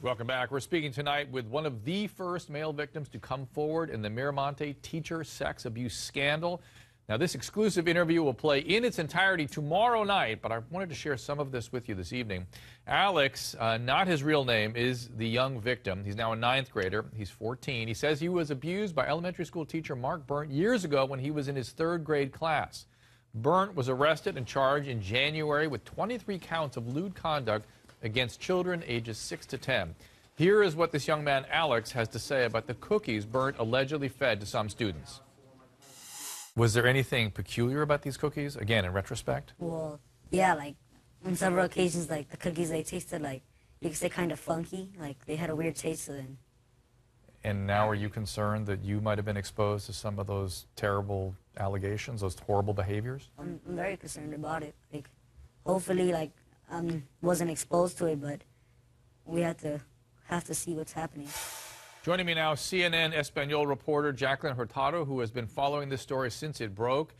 Welcome back. We're speaking tonight with one of the first male victims to come forward in the Miramonte teacher sex abuse scandal. Now, this exclusive interview will play in its entirety tomorrow night, but I wanted to share some of this with you this evening. Alex, not his real name, is the young victim. He's now a 9th grader. He's 14. He says he was abused by elementary school teacher Mark Burnt years ago when he was in his 3rd grade class. Burnt was arrested and charged in January with 23 counts of lewd conduct against children ages 6 to 10. Here is what this young man, Alex, has to say about the cookies Burnt allegedly fed to some students. Was there anything peculiar about these cookies, again, in retrospect? Well, yeah, like, on several occasions, like, the cookies, they tasted, like, you could say kind of funky, like, they had a weird taste to them. And now are you concerned that you might have been exposed to some of those terrible allegations, those horrible behaviors? I'm very concerned about it. Like, hopefully, like, wasn't exposed to it, but we have to see what's happening. Joining me now, CNN Espanol reporter Jacqueline Hurtado, who has been following this story since it broke.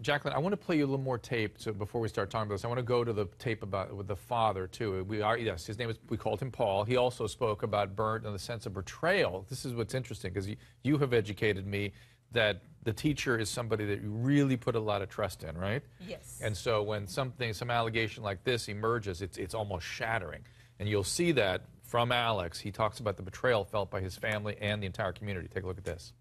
Jacqueline, I want to play you a little more tape before we start talking about this. I want to go to the tape with the father, too. Yes, his name is, we called him Paul. He also spoke about Burnt and the sense of betrayal. This is what's interesting, because you have educated me that the teacher is somebody that you really put a lot of trust in, right? Yes. And so when some allegation like this emerges, it's almost shattering. And you'll see that from Alex. He talks about the betrayal felt by his family and the entire community. Take a look at this.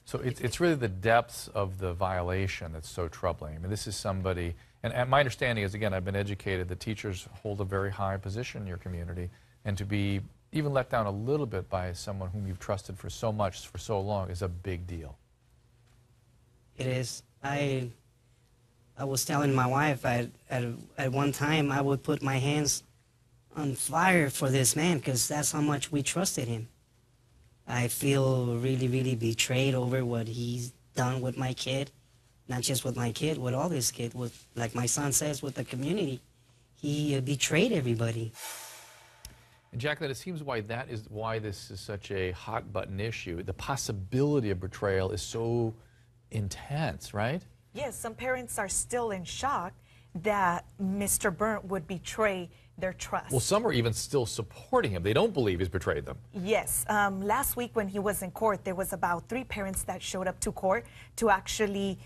So it's really the depths of the violation that's so troubling. I mean, this is somebody, and my understanding is, again, I've been educated, that teachers hold a very high position in your community, and to be even let down a little bit by someone whom you've trusted for so much, for so long, is a big deal. It is. I was telling my wife at one time I would put my hands on fire for this man, because that's how much we trusted him. I feel really, really betrayed over what he's done with my kid. Not just with my kid, with all his kids, with, like my son says, with the community. He betrayed everybody. And Jacqueline, it seems why this is such a hot-button issue. The possibility of betrayal is so intense, right? Yes, some parents are still in shock that Mr. Burnt would betray their trust. Well, some are even still supporting him. They don't believe he's betrayed them. Yes. Last week when he was in court, there was about 3 parents that showed up to court to actually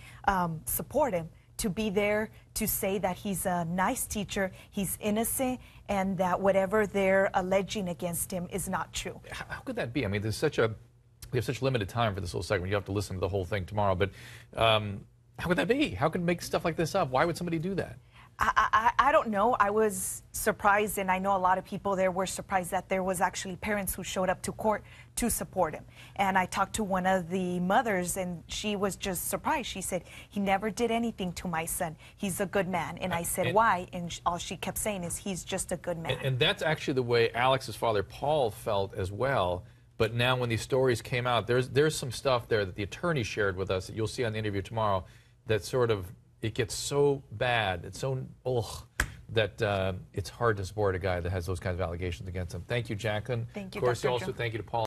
support him, to be there to say that he's a nice teacher, he's innocent, and that whatever they're alleging against him is not true. How could that be? I mean, we have such limited time for this little segment. You have to listen to the whole thing tomorrow. But how could that be? How could make stuff like this up? Why would somebody do that? I don't know. I was surprised, and I know a lot of people there were surprised that there was actually parents who showed up to court to support him. And I talked to one of the mothers, and she was just surprised. She said, he never did anything to my son. He's a good man. And I said, why? And all she kept saying is, he's just a good man. And that's actually the way Alex's father, Paul, felt as well. But now when these stories came out, there's some stuff there that the attorney shared with us that you'll see on the interview tomorrow that sort of, it gets so bad, it's so, that it's hard to support a guy that has those kinds of allegations against him. Thank you, Jacqueline. Thank you, Of course, Dr. also Joe. thank you to Paul.